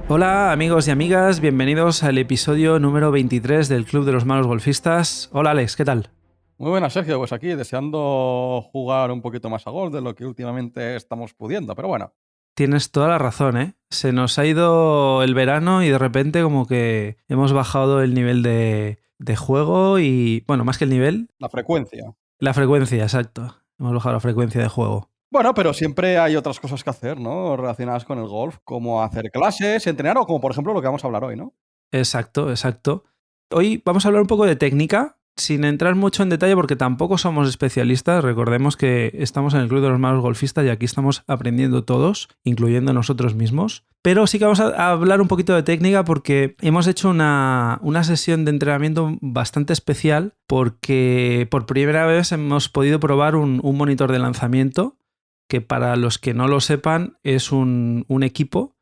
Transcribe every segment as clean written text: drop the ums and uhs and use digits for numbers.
Hola amigos y amigas, bienvenidos al episodio número 23 del Club de los Malos Golfistas. Hola Alex, ¿qué tal? Muy buenas, Sergio. Pues aquí deseando jugar un poquito más a golf de lo que últimamente estamos pudiendo, pero bueno. Tienes toda la razón, ¿eh? Se nos ha ido el verano y de repente como que hemos bajado el nivel de juego y, bueno, más que el nivel, La frecuencia. la frecuencia, exacto. Hemos bajado la frecuencia de juego. Bueno, pero siempre hay otras cosas que hacer, ¿no? Relacionadas con el golf, como hacer clases, entrenar o como por ejemplo lo que vamos a hablar hoy, ¿no? Exacto, exacto. Hoy vamos a hablar un poco de técnica, sin entrar mucho en detalle porque tampoco somos especialistas. Recordemos que estamos en el Club de los Malos Golfistas y aquí estamos aprendiendo todos, incluyendo nosotros mismos. Pero sí que vamos a hablar un poquito de técnica porque hemos hecho una sesión de entrenamiento bastante especial porque por primera vez hemos podido probar un monitor de lanzamiento que para los que no lo sepan es un equipo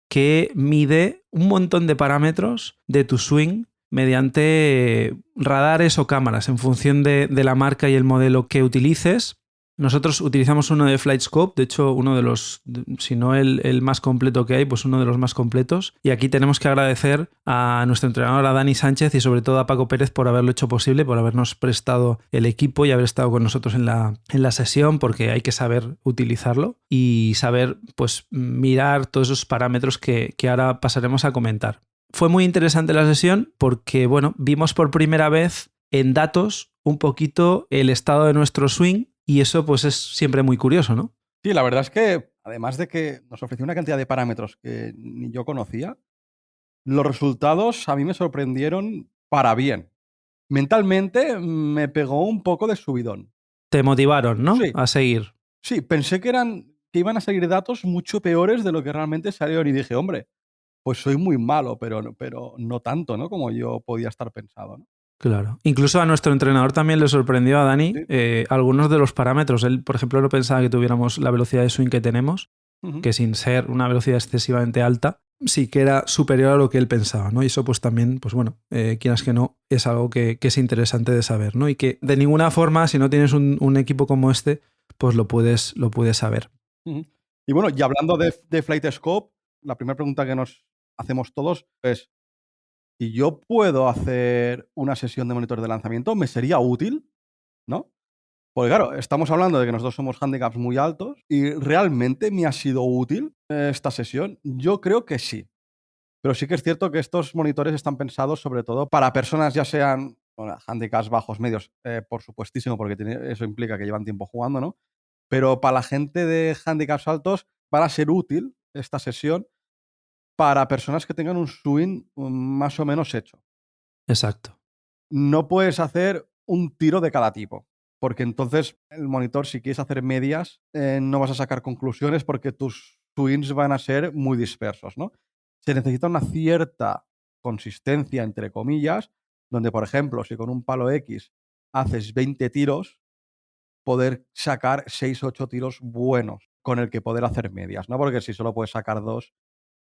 que mide un montón de parámetros de tu swing mediante radares o cámaras en función de la marca y el modelo que utilices. Nosotros utilizamos uno de FlightScope, de hecho uno de los, si no el más completo que hay, pues uno de los más completos. Y aquí tenemos que agradecer a nuestro entrenador, a Dani Sánchez y sobre todo a Paco Pérez por haberlo hecho posible, por habernos prestado el equipo y haber estado con nosotros en la sesión, porque hay que saber utilizarlo y saber pues mirar todos esos parámetros que ahora pasaremos a comentar. Fue muy interesante la sesión porque, bueno, vimos por primera vez en datos un poquito el estado de nuestro swing y eso pues es siempre muy curioso, ¿no? Sí, la verdad es que además de que nos ofreció una cantidad de parámetros que ni yo conocía, los resultados a mí me sorprendieron para bien. Mentalmente me pegó un poco de subidón. Te motivaron, ¿no? Sí, A seguir. sí, pensé que iban a salir datos mucho peores de lo que realmente salieron y dije, hombre, pues soy muy malo, pero no tanto, ¿no? Como yo podía estar pensado, ¿no? Claro. Incluso a nuestro entrenador también le sorprendió a Dani Sí. algunos de los parámetros. Él, por ejemplo, no pensaba que tuviéramos la velocidad de swing que tenemos, Ujú, que sin ser una velocidad excesivamente alta, sí que era superior a lo que él pensaba, ¿no? Y eso pues también, pues bueno, quieras que no, es algo que es interesante de saber, ¿no? Y que de ninguna forma, si no tienes un equipo como este, pues lo puedes saber. ujú. Y bueno, y hablando de Flight Scope, la primera pregunta que nos hacemos todos es, si yo puedo hacer una sesión de monitor de lanzamiento, ¿me sería útil? ¿No? Porque claro, estamos hablando de que nosotros somos handicaps muy altos y ¿realmente me ha sido útil esta sesión? Yo creo que sí. Pero sí que es cierto que estos monitores están pensados sobre todo para personas ya sean, bueno, handicaps bajos, medios, por supuestísimo, porque eso implica que llevan tiempo jugando, ¿no? Pero para la gente de handicaps altos van a ser útil esta sesión para personas que tengan un swing más o menos hecho. Exacto. No puedes hacer un tiro de cada tipo, porque entonces el monitor, si quieres hacer medias, no vas a sacar conclusiones porque tus swings van a ser muy dispersos, ¿no? Se necesita una cierta consistencia, entre comillas, donde, por ejemplo, si con un palo X haces 20 tiros, poder sacar 6 8 tiros buenos con el que poder hacer medias, ¿no? Porque si solo puedes sacar 2,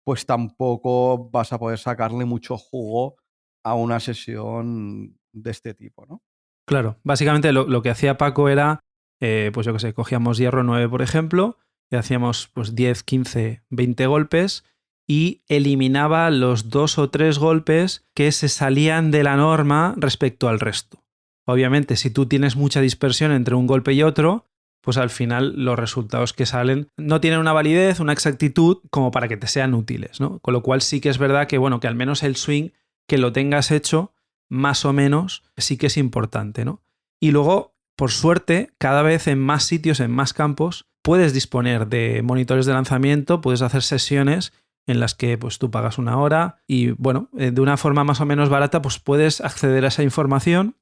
pues tampoco vas a poder sacarle mucho jugo a una sesión de este tipo, ¿no? Claro, básicamente lo que hacía Paco era, pues yo qué sé, cogíamos hierro 9, por ejemplo, y hacíamos pues 10, 15, 20 golpes y eliminaba los 2 o 3 golpes que se salían de la norma respecto al resto. Obviamente, si tú tienes mucha dispersión entre un golpe y otro, pues al final los resultados que salen no tienen una validez, una exactitud como para que te sean útiles, ¿no? Con lo cual sí que es verdad que, bueno, que al menos el swing que lo tengas hecho más o menos, sí que es importante, ¿no? Y luego, por suerte, cada vez en más sitios, en más campos, puedes disponer de monitores de lanzamiento, puedes hacer sesiones en las que pues, tú pagas una hora y, bueno, de una forma más o menos barata, pues puedes acceder a esa información.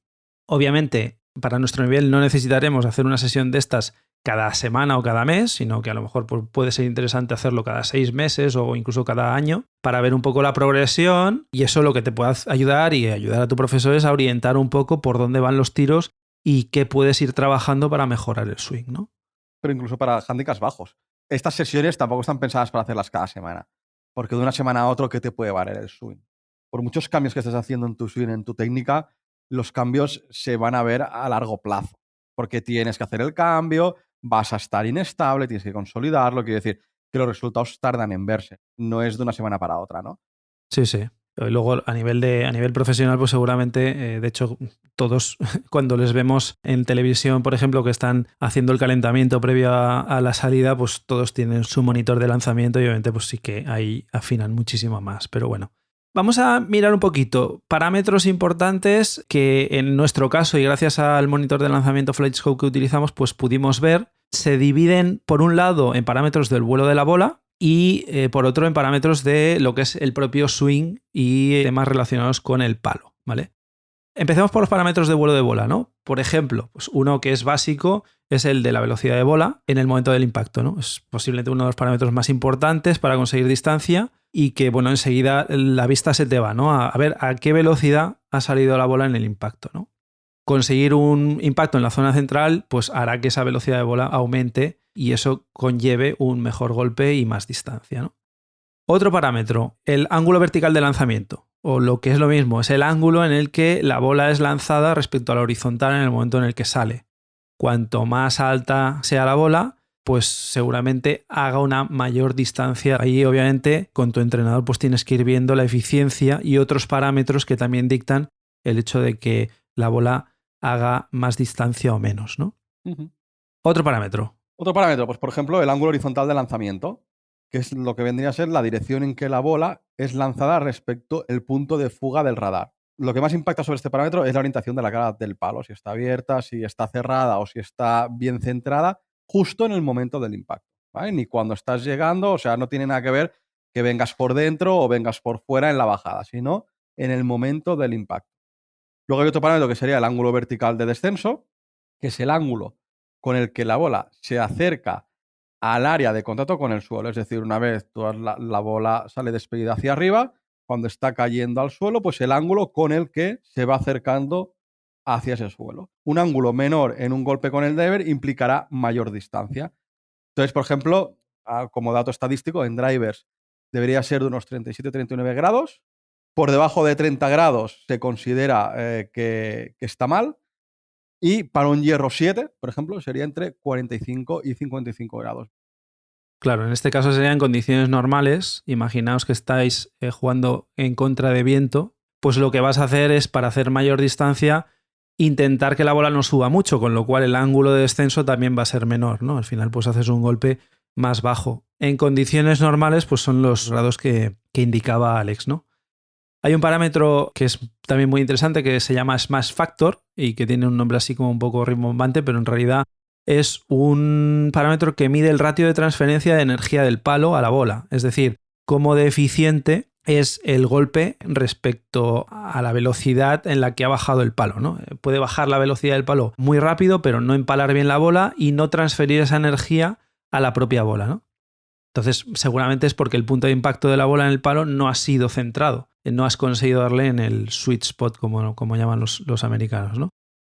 Obviamente, para nuestro nivel no necesitaremos hacer una sesión de estas cada semana o cada mes, sino que a lo mejor puede ser interesante hacerlo cada 6 meses o incluso cada año para ver un poco la progresión y eso lo que te pueda ayudar y ayudar a tu profesor es a orientar un poco por dónde van los tiros y qué puedes ir trabajando para mejorar el swing, ¿no? Pero incluso para handicaps bajos. Estas sesiones tampoco están pensadas para hacerlas cada semana, porque de una semana a otra, ¿qué te puede valer el swing? Por muchos cambios que estés haciendo en tu swing, en tu técnica, los cambios se van a ver a largo plazo, porque tienes que hacer el cambio, vas a estar inestable, tienes que consolidarlo, quiero decir, que los resultados tardan en verse. No es de una semana para otra, ¿no? Sí, sí. Y luego, a nivel profesional, pues seguramente, de hecho, todos cuando les vemos en televisión, por ejemplo, que están haciendo el calentamiento previo a la salida, pues todos tienen su monitor de lanzamiento y obviamente pues sí que ahí afinan muchísimo más. Pero bueno, vamos a mirar un poquito parámetros importantes que en nuestro caso y gracias al monitor de lanzamiento FlightScope que utilizamos, pues pudimos ver. Se dividen, por un lado, en parámetros del vuelo de la bola, y por otro en parámetros de lo que es el propio swing y temas relacionados con el palo, ¿vale? Empecemos por los parámetros de vuelo de bola, ¿no? Por ejemplo, pues uno que es básico es el de la velocidad de bola en el momento del impacto, ¿no? Es posiblemente uno de los parámetros más importantes para conseguir distancia y que, bueno, enseguida la vista se te va, ¿no? A ver a qué velocidad ha salido la bola en el impacto, ¿no? Conseguir un impacto en la zona central pues hará que esa velocidad de bola aumente y eso conlleve un mejor golpe y más distancia, ¿no? Otro parámetro, el ángulo vertical de lanzamiento, o lo que es lo mismo, es el ángulo en el que la bola es lanzada respecto a la horizontal en el momento en el que sale. Cuanto más alta sea la bola, pues seguramente haga una mayor distancia. Ahí obviamente con tu entrenador pues tienes que ir viendo la eficiencia y otros parámetros que también dictan el hecho de que la bola haga más distancia o menos, ¿no? Uh-huh. Otro parámetro. Otro parámetro, pues por ejemplo, el ángulo horizontal de lanzamiento, que es lo que vendría a ser la dirección en que la bola es lanzada respecto al punto de fuga del radar. Lo que más impacta sobre este parámetro es la orientación de la cara del palo, si está abierta, si está cerrada o si está bien centrada, justo en el momento del impacto, ¿vale? Ni cuando estás llegando, o sea, no tiene nada que ver que vengas por dentro o vengas por fuera en la bajada, sino en el momento del impacto. Luego hay otro parámetro que sería el ángulo vertical de descenso, que es el ángulo con el que la bola se acerca al área de contacto con el suelo. Es decir, una vez la bola sale despedida hacia arriba, cuando está cayendo al suelo, pues el ángulo con el que se va acercando hacia ese suelo. Un ángulo menor en un golpe con el driver implicará mayor distancia. Entonces, por ejemplo, como dato estadístico, en drivers debería ser de unos 37-39 grados. Por debajo de 30 grados se considera que está mal. Y para un hierro 7, por ejemplo, sería entre 45 y 55 grados. Claro, en este caso serían condiciones normales. Imaginaos que estáis jugando en contra de viento. Pues lo que vas a hacer es, para hacer mayor distancia, intentar que la bola no suba mucho, con lo cual el ángulo de descenso también va a ser menor, ¿no? Al final, pues haces un golpe más bajo. En condiciones normales, pues son los grados que indicaba Alex, ¿no? Hay un parámetro que es también muy interesante que se llama Smash Factor y que tiene un nombre así como un poco rimbombante, pero en realidad es un parámetro que mide el ratio de transferencia de energía del palo a la bola. Es decir, cómo de eficiente es el golpe respecto a la velocidad en la que ha bajado el palo, ¿no? Puede bajar la velocidad del palo muy rápido, pero no empalar bien la bola y no transferir esa energía a la propia bola, ¿no? Entonces, seguramente es porque el punto de impacto de la bola en el palo no ha sido centrado. No has conseguido darle en el sweet spot, como llaman los americanos, ¿no?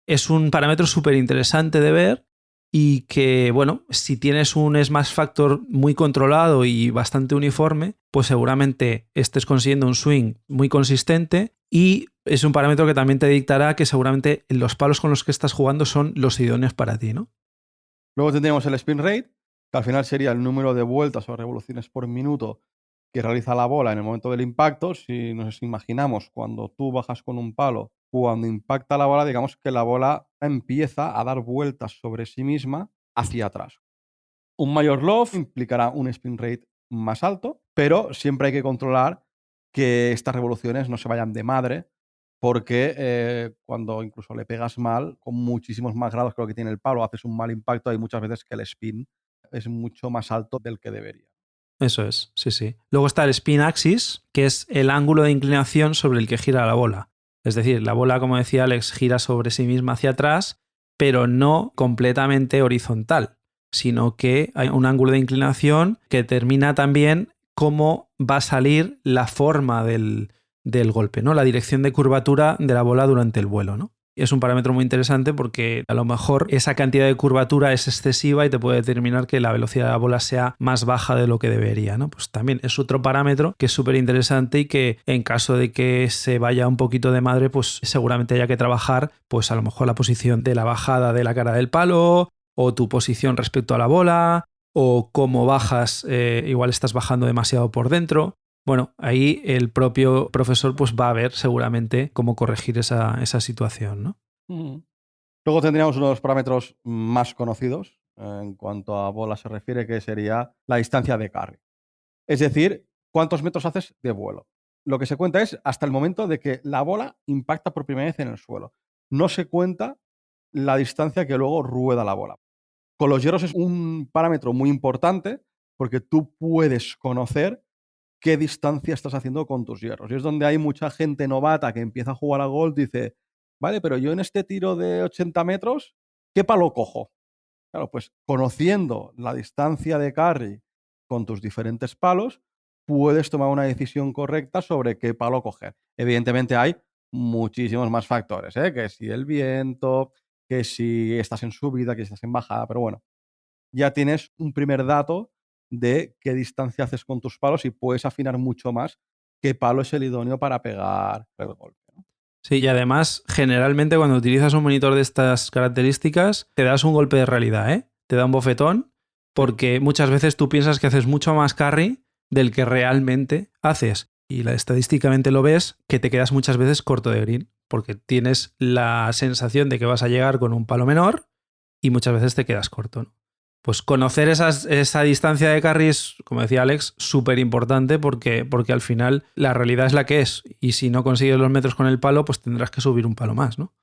Es un parámetro súper interesante de ver y que, bueno, si tienes un smash factor muy controlado y bastante uniforme, pues seguramente estés consiguiendo un swing muy consistente y es un parámetro que también te dictará que seguramente los palos con los que estás jugando son los idóneos para ti, ¿no? Luego tendríamos el spin rate, que al final sería el número de vueltas o revoluciones por minuto que realiza la bola en el momento del impacto. Si nos imaginamos cuando tú bajas con un palo, cuando impacta la bola, digamos que la bola empieza a dar vueltas sobre sí misma hacia atrás. Un mayor loft implicará un spin rate más alto, pero siempre hay que controlar que estas revoluciones no se vayan de madre, porque cuando incluso le pegas mal, con muchísimos más grados que lo que tiene el palo, haces un mal impacto, hay muchas veces que el spin es mucho más alto del que debería. Eso es, sí, sí. Luego está el spin axis, que es el ángulo de inclinación sobre el que gira la bola. Es decir, la bola, como decía Alex, gira sobre sí misma hacia atrás, pero no completamente horizontal, sino que hay un ángulo de inclinación que determina también cómo va a salir la forma del golpe, ¿no? La dirección de curvatura de la bola durante el vuelo, ¿no? Es un parámetro muy interesante porque a lo mejor esa cantidad de curvatura es excesiva y te puede determinar que la velocidad de la bola sea más baja de lo que debería, ¿no? Pues también es otro parámetro que es súper interesante y que en caso de que se vaya un poquito de madre, pues seguramente haya que trabajar, pues a lo mejor la posición de la bajada de la cara del palo o tu posición respecto a la bola o cómo bajas, igual estás bajando demasiado por dentro. Bueno, ahí el propio profesor pues va a ver seguramente cómo corregir esa situación, ¿no? Mm. Luego tendríamos uno de los parámetros más conocidos en cuanto a bola se refiere, que sería la distancia de carry. Es decir, cuántos metros haces de vuelo. Lo que se cuenta es hasta el momento de que la bola impacta por primera vez en el suelo. No se cuenta la distancia que luego rueda la bola. Con los hierros es un parámetro muy importante porque tú puedes conocer qué distancia estás haciendo con tus hierros. Y es donde hay mucha gente novata que empieza a jugar a golf y dice, vale, pero yo en este tiro de 80 metros, ¿qué palo cojo? Claro, pues conociendo la distancia de carry con tus diferentes palos, puedes tomar una decisión correcta sobre qué palo coger. Evidentemente hay muchísimos más factores, ¿eh? Que si el viento, que si estás en subida, que si estás en bajada, pero bueno, ya tienes un primer dato de qué distancia haces con tus palos y puedes afinar mucho más qué palo es el idóneo para pegar el golpe, ¿no? Sí, y además, generalmente cuando utilizas un monitor de estas características, te das un golpe de realidad, ¿eh? Te da un bofetón, porque muchas veces tú piensas que haces mucho más carry del que realmente haces. Y estadísticamente lo ves que te quedas muchas veces corto de green, porque tienes la sensación de que vas a llegar con un palo menor y muchas veces te quedas corto, ¿no? Pues conocer esa distancia de carry es, como decía Alex, súper importante porque al final la realidad es la que es. Y si no consigues los metros con el palo, pues tendrás que subir un palo más, ¿no?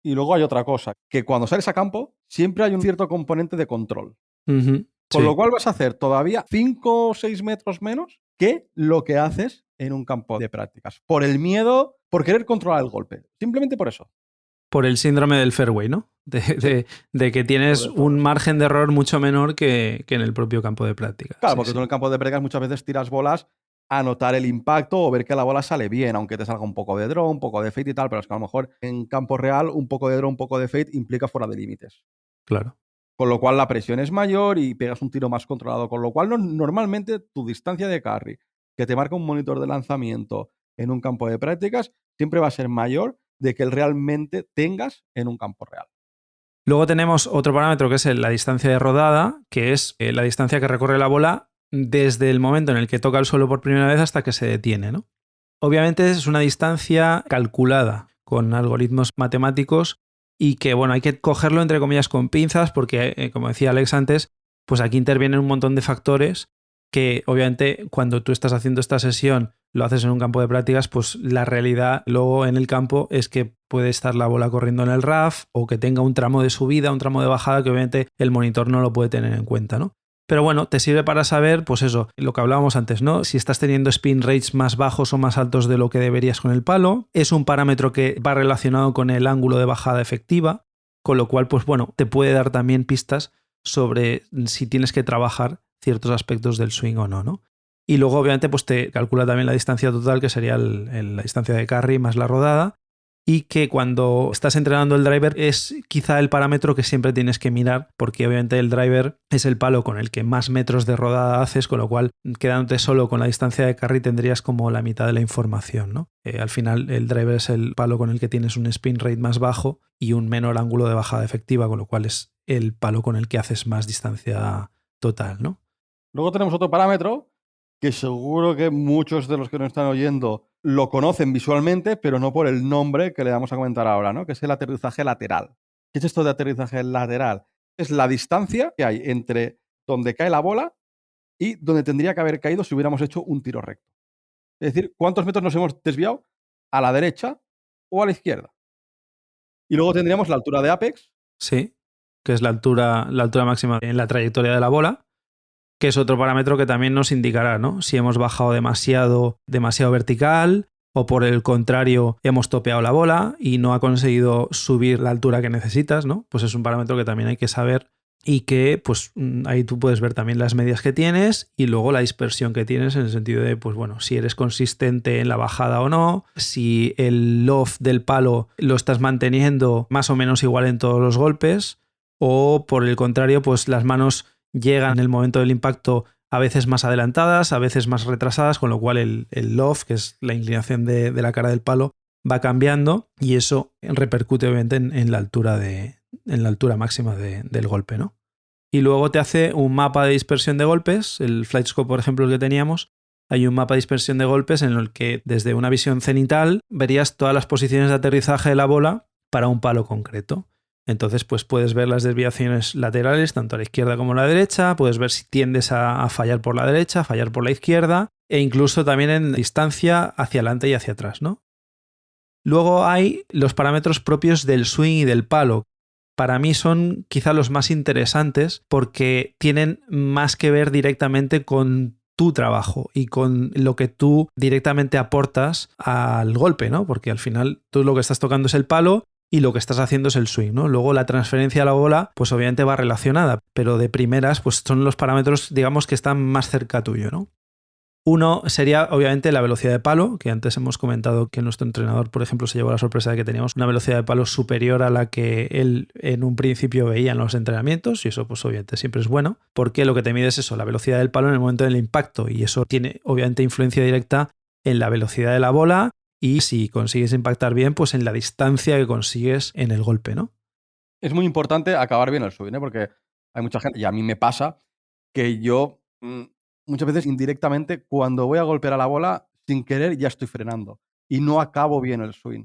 Y luego hay otra cosa, que cuando sales a campo siempre hay un cierto componente de control. Ujú, Con lo sí. cual vas a hacer todavía 5 o 6 metros menos que lo que haces en un campo de prácticas. Por el miedo, por querer controlar el golpe. Simplemente por eso. Por el síndrome del fairway, ¿no? Sí, De que tienes sobre todo un eso. margen de error mucho menor que en el propio campo de práctica. Claro, Sí, porque tú en sí. el campo de prácticas muchas veces tiras bolas a notar el impacto o ver que la bola sale bien, aunque te salga un poco de draw, un poco de fade y tal, pero es que a lo mejor en campo real un poco de draw, un poco de fade implica fuera de límites. Claro. Con lo cual la presión es mayor y pegas un tiro más controlado. Con lo cual normalmente tu distancia de carry que te marca un monitor de lanzamiento en un campo de prácticas siempre va a ser mayor de que el realmente tengas en un campo real. Luego tenemos otro parámetro que es la distancia de rodada, que es la distancia que recorre la bola desde el momento en el que toca el suelo por primera vez hasta que se detiene, ¿no? Obviamente es una distancia calculada con algoritmos matemáticos y que, bueno, hay que cogerlo entre comillas con pinzas porque, como decía Alex antes, pues aquí intervienen un montón de factores que obviamente cuando tú estás haciendo esta sesión lo haces en un campo de prácticas, pues la realidad luego en el campo es que puede estar la bola corriendo en el RAF o que tenga un tramo de subida, un tramo de bajada que obviamente el monitor no lo puede tener en cuenta, ¿no? Pero bueno, te sirve para saber, pues eso, lo que hablábamos antes, ¿no? Si estás teniendo spin rates más bajos o más altos de lo que deberías con el palo. Es un parámetro que va relacionado con el ángulo de bajada efectiva, con lo cual, pues bueno, te puede dar también pistas sobre si tienes que trabajar ciertos aspectos del swing o no, ¿no? Y luego, obviamente, pues te calcula también la distancia total, que sería la distancia de carry más la rodada, y que cuando estás entrenando el driver es quizá el parámetro que siempre tienes que mirar, porque obviamente el driver es el palo con el que más metros de rodada haces, con lo cual quedándote solo con la distancia de carry tendrías como la mitad de la información, ¿no? Al final el driver es el palo con el que tienes un spin rate más bajo y un menor ángulo de bajada efectiva, con lo cual es el palo con el que haces más distancia total, ¿no? Luego tenemos otro parámetro que seguro que muchos de los que nos están oyendo lo conocen visualmente, pero no por el nombre que le vamos a comentar ahora, ¿no? Que es el aterrizaje lateral. ¿Qué es esto de aterrizaje lateral? Es la distancia que hay entre donde cae la bola y donde tendría que haber caído si hubiéramos hecho un tiro recto. Es decir, ¿cuántos metros nos hemos desviado? ¿A la derecha o a la izquierda? Y luego tendríamos la altura de apex. Sí, que es la altura máxima en la trayectoria de la bola, que es otro parámetro que también nos indicará, ¿no? Si hemos bajado demasiado vertical o por el contrario hemos topeado la bola y no ha conseguido subir la altura que necesitas, ¿no? Pues es un parámetro que también hay que saber y que pues ahí tú puedes ver también las medias que tienes y luego la dispersión que tienes en el sentido de, pues bueno, si eres consistente en la bajada o no, si el loft del palo lo estás manteniendo más o menos igual en todos los golpes o por el contrario, pues las manos llegan en el momento del impacto a veces más adelantadas, a veces más retrasadas, con lo cual el loft, que es la inclinación de la cara del palo, va cambiando y eso repercute obviamente en la altura máxima del golpe, ¿no? y luego te hace un mapa de dispersión de golpes. El FlightScope, por ejemplo, el que teníamos, hay un mapa de dispersión de golpes en el que desde una visión cenital verías todas las posiciones de aterrizaje de la bola para un palo concreto. Entonces, pues puedes ver las desviaciones laterales, tanto a la izquierda como a la derecha, puedes ver si tiendes a fallar por la derecha, a fallar por la izquierda, e incluso también en distancia hacia adelante y hacia atrás, ¿no? Luego hay los parámetros propios del swing y del palo. Para mí son quizá los más interesantes porque tienen más que ver directamente con tu trabajo y con lo que tú directamente aportas al golpe, ¿no? Porque al final tú lo que estás tocando es el palo y lo que estás haciendo es el swing, ¿no? Luego la transferencia a la bola, pues obviamente va relacionada, pero de primeras, pues son los parámetros, digamos, que están más cerca tuyo, ¿no? Uno sería, obviamente, la velocidad de palo, que antes hemos comentado que nuestro entrenador, por ejemplo, se llevó la sorpresa de que teníamos una velocidad de palo superior a la que él en un principio veía en los entrenamientos, y eso, pues obviamente, siempre es bueno, porque lo que te mide es eso, la velocidad del palo en el momento del impacto, y eso tiene, obviamente, influencia directa en la velocidad de la bola y si consigues impactar bien, pues en la distancia que consigues en el golpe, ¿no? Es muy importante acabar bien el swing, ¿eh? Porque hay mucha gente, y a mí me pasa, que yo muchas veces indirectamente cuando voy a golpear a la bola, sin querer ya estoy frenando y no acabo bien el swing.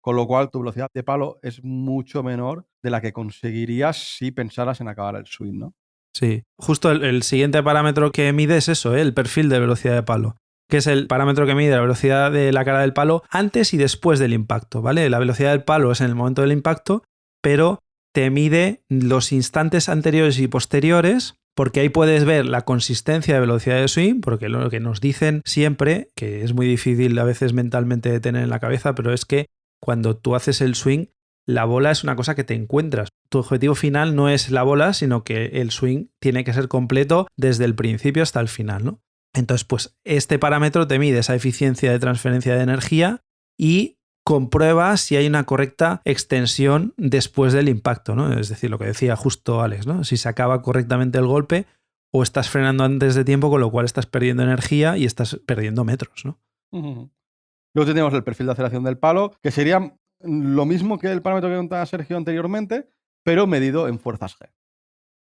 Con lo cual tu velocidad de palo es mucho menor de la que conseguirías si pensaras en acabar el swing, ¿no? Sí, justo el siguiente parámetro que mide es eso, el perfil de velocidad de palo, que es el parámetro que mide la velocidad de la cara del palo antes y después del impacto, ¿vale? La velocidad del palo es en el momento del impacto, pero te mide los instantes anteriores y posteriores, porque ahí puedes ver la consistencia de velocidad de swing, porque lo que nos dicen siempre, que es muy difícil a veces mentalmente de tener en la cabeza, pero es que cuando tú haces el swing, la bola es una cosa que te encuentras. Tu objetivo final no es la bola, sino que el swing tiene que ser completo desde el principio hasta el final, ¿no? Entonces, pues este parámetro te mide esa eficiencia de transferencia de energía y comprueba si hay una correcta extensión después del impacto, ¿no? Es decir, lo que decía justo Alex, ¿no? Si se acaba correctamente el golpe o estás frenando antes de tiempo, con lo cual estás perdiendo energía y estás perdiendo metros, ¿no? Luego tenemos el perfil de aceleración del palo, que sería lo mismo que el parámetro que contaba Sergio anteriormente, pero medido en fuerzas G.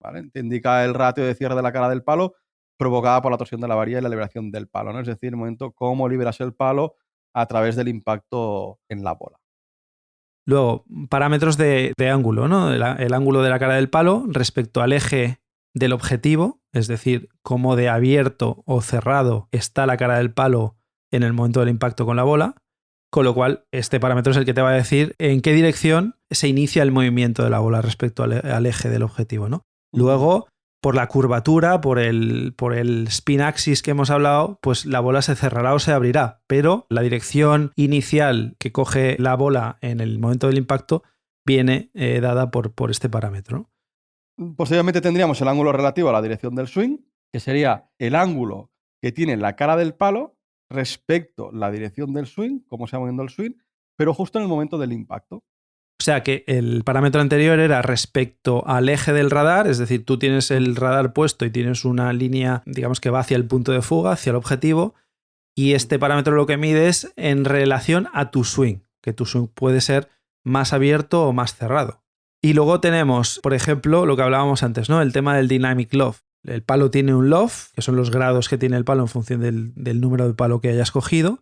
¿Vale? Te indica el ratio de cierre de la cara del palo provocada por la torsión de la varilla y la liberación del palo, ¿no? Es decir, el momento cómo liberas el palo a través del impacto en la bola. Luego, parámetros de ángulo, ¿no? El ángulo de la cara del palo respecto al eje del objetivo, es decir, cómo de abierto o cerrado está la cara del palo en el momento del impacto con la bola, con lo cual este parámetro es el que te va a decir en qué dirección se inicia el movimiento de la bola respecto al eje del objetivo, ¿no? Luego, por la curvatura, por el spin axis que hemos hablado, pues la bola se cerrará o se abrirá, pero la dirección inicial que coge la bola en el momento del impacto viene dada por este parámetro. Posteriormente tendríamos el ángulo relativo a la dirección del swing, que sería el ángulo que tiene la cara del palo respecto a la dirección del swing, cómo se va moviendo el swing, pero justo en el momento del impacto. O sea que el parámetro anterior era respecto al eje del radar, es decir, tú tienes el radar puesto y tienes una línea, digamos que va hacia el punto de fuga, hacia el objetivo, y este parámetro lo que mide es en relación a tu swing, que tu swing puede ser más abierto o más cerrado. Y luego tenemos, por ejemplo, lo que hablábamos antes, ¿no? El tema del dynamic loft. El palo tiene un loft, que son los grados que tiene el palo en función del número de palo que hayas cogido,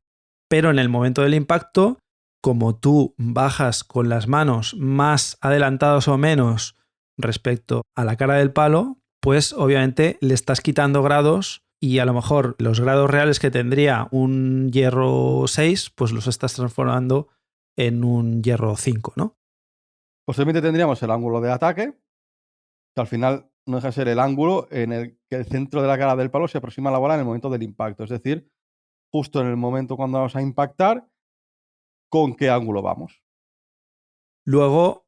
pero en el momento del impacto, como tú bajas con las manos más adelantados o menos respecto a la cara del palo, pues obviamente le estás quitando grados y a lo mejor los grados reales que tendría un hierro 6, pues los estás transformando en un hierro 5, ¿no? Posteriormente tendríamos el ángulo de ataque, que al final no deja de ser el ángulo en el que el centro de la cara del palo se aproxima a la bola en el momento del impacto. Es decir, justo en el momento cuando vamos a impactar, ¿con qué ángulo vamos? Luego,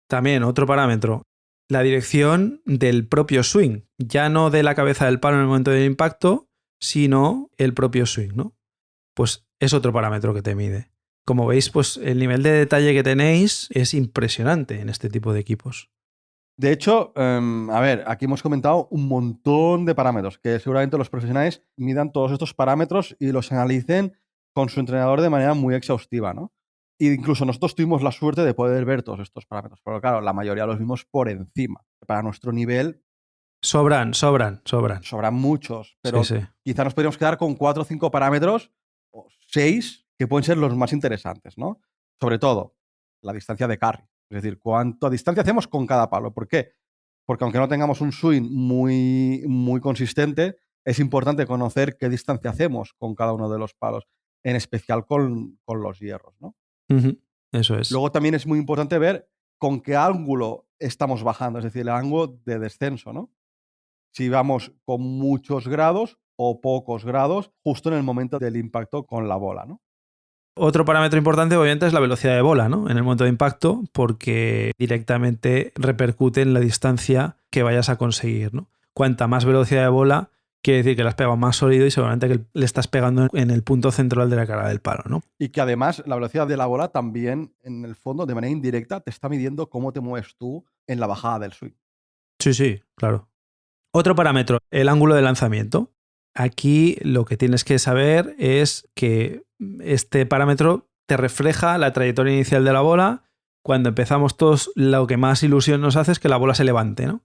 también otro parámetro, la dirección del propio swing, ya no de la cabeza del palo en el momento del impacto, sino el propio swing, ¿no? Pues es otro parámetro que te mide. Como veis, pues el nivel de detalle que tenéis es impresionante en este tipo de equipos. De hecho, a ver, aquí hemos comentado un montón de parámetros que seguramente los profesionales midan todos estos parámetros y los analicen con su entrenador de manera muy exhaustiva, ¿no? E incluso nosotros tuvimos la suerte de poder ver todos estos parámetros, pero claro, la mayoría los vimos por encima. Para nuestro nivel Sobran. Sobran muchos, pero Sí. quizá nos podríamos quedar con 4 o 5 parámetros, o 6, que pueden ser los más interesantes, ¿no? Sobre todo, la distancia de carry. Es decir, cuánta distancia hacemos con cada palo. ¿Por qué? Porque aunque no tengamos un swing muy consistente, es importante conocer qué distancia hacemos con cada uno de los palos, en especial con los hierros, ¿no? Eso es. Luego también es muy importante ver con qué ángulo estamos bajando, es decir, el ángulo de descenso, ¿no? Si vamos con muchos grados o pocos grados justo en el momento del impacto con la bola, ¿no? Otro parámetro importante, obviamente, es la velocidad de bola, ¿no? En el momento de impacto, porque directamente repercute en la distancia que vayas a conseguir, ¿no? Cuanta más velocidad de bola, quiere decir que le has pegado más sólido y seguramente que le estás pegando en el punto central de la cara del palo, ¿no? Y que además la velocidad de la bola también, en el fondo, de manera indirecta, te está midiendo cómo te mueves tú en la bajada del swing. Sí, claro. Otro parámetro, el ángulo de lanzamiento. Aquí lo que tienes que saber es que este parámetro te refleja la trayectoria inicial de la bola. Cuando empezamos todos, lo que más ilusión nos hace es que la bola se levante, ¿no?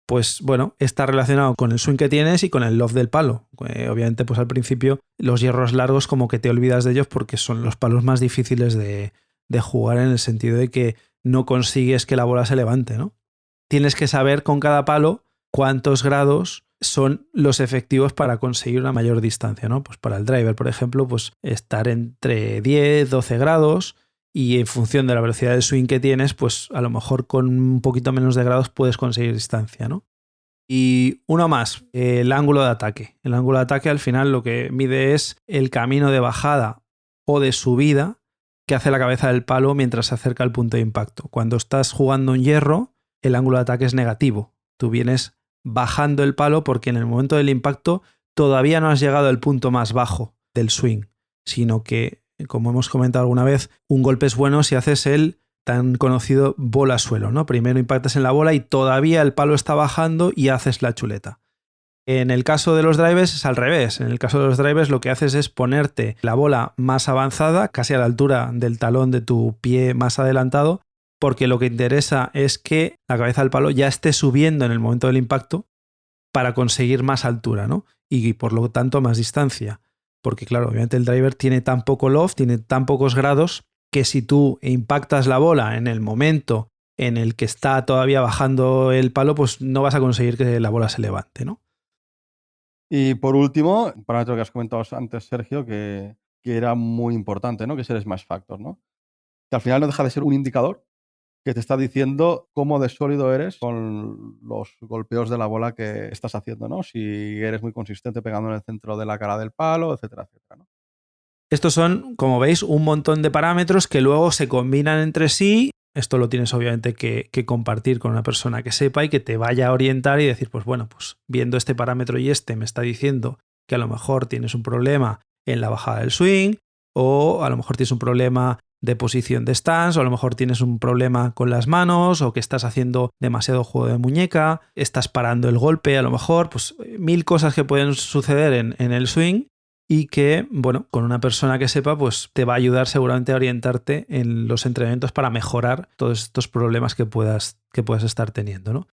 Pues bueno, está relacionado con el swing que tienes y con el loft del palo. Obviamente, pues al principio los hierros largos como que te olvidas de ellos porque son los palos más difíciles de jugar, en el sentido de que no consigues que la bola se levante, ¿no? Tienes que saber con cada palo cuántos grados son los efectivos para conseguir una mayor distancia, ¿no? Pues para el driver, por ejemplo, pues estar entre 10, 12 grados, y en función de la velocidad de swing que tienes, pues a lo mejor con un poquito menos de grados puedes conseguir distancia, ¿no? Y uno más, el ángulo de ataque. El ángulo de ataque al final lo que mide es el camino de bajada o de subida que hace la cabeza del palo mientras se acerca al punto de impacto. Cuando estás jugando un hierro, el ángulo de ataque es negativo. Tú vienes bajando el palo porque en el momento del impacto todavía no has llegado al punto más bajo del swing, sino que, como hemos comentado alguna vez, un golpe es bueno si haces el tan conocido bola-suelo, ¿no? Primero impactas en la bola y todavía el palo está bajando y haces la chuleta. En el caso de los drivers es al revés. En el caso de los drivers lo que haces es ponerte la bola más avanzada, casi a la altura del talón de tu pie más adelantado, porque lo que interesa es que la cabeza del palo ya esté subiendo en el momento del impacto para conseguir más altura, ¿no? Y por lo tanto más distancia. Porque claro, obviamente el driver tiene tan poco loft, tiene tan pocos grados, que si tú impactas la bola en el momento en el que está todavía bajando el palo, pues no vas a conseguir que la bola se levante, ¿no? Y por último, un parámetro que has comentado antes, Sergio, que era muy importante, ¿no? Que es el smash factor, ¿no? Que al final no deja de ser un indicador que te está diciendo cómo de sólido eres con los golpeos de la bola que estás haciendo, ¿no? Si eres muy consistente pegando en el centro de la cara del palo, etcétera, etcétera, ¿no? Estos son, como veis, un montón de parámetros que luego se combinan entre sí. Esto lo tienes obviamente que compartir con una persona que sepa y que te vaya a orientar y decir, pues bueno, pues viendo este parámetro y este me está diciendo que a lo mejor tienes un problema en la bajada del swing, o a lo mejor tienes un problema de posición de stance, o a lo mejor tienes un problema con las manos, o que estás haciendo demasiado juego de muñeca, estás parando el golpe, a lo mejor, pues 1000 cosas que pueden suceder en el swing, y que, bueno, con una persona que sepa, pues te va a ayudar seguramente a orientarte en los entrenamientos para mejorar todos estos problemas que puedas estar teniendo, ¿no?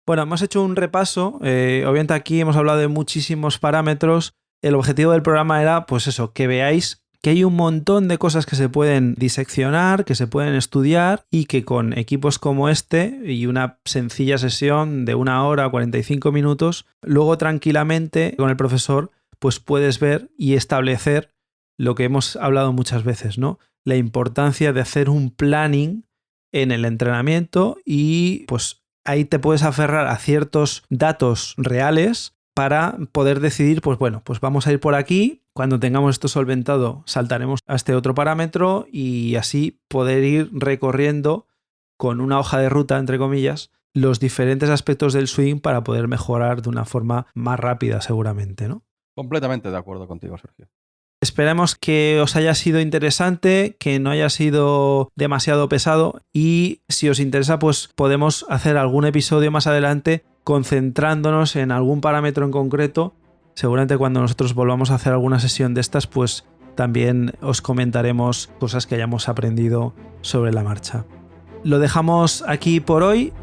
Bueno, hemos hecho un repaso. Obviamente aquí hemos hablado de muchísimos parámetros. El objetivo del programa era, pues eso, que veáis que hay un montón de cosas que se pueden diseccionar, que se pueden estudiar, y que con equipos como este y una sencilla sesión de 1 hora o 45 minutos, luego tranquilamente con el profesor pues puedes ver y establecer lo que hemos hablado muchas veces, ¿no? La importancia de hacer un planning en el entrenamiento, y pues ahí te puedes aferrar a ciertos datos reales para poder decidir, pues bueno, pues vamos a ir por aquí, cuando tengamos esto solventado saltaremos a este otro parámetro, y así poder ir recorriendo con una hoja de ruta, entre comillas, los diferentes aspectos del swing para poder mejorar de una forma más rápida seguramente, ¿no? Completamente de acuerdo contigo, Sergio. Esperemos que os haya sido interesante, que no haya sido demasiado pesado, y si os interesa, pues podemos hacer algún episodio más adelante concentrándonos en algún parámetro en concreto. Seguramente cuando nosotros volvamos a hacer alguna sesión de estas, pues también os comentaremos cosas que hayamos aprendido sobre la marcha. lo dejamos aquí por hoy.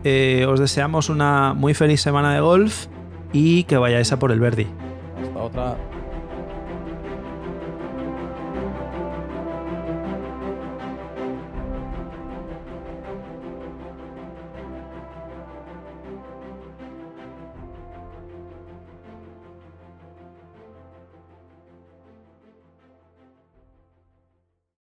Os deseamos una muy feliz semana de golf y que vayáis a por el Verdi. Hasta otra.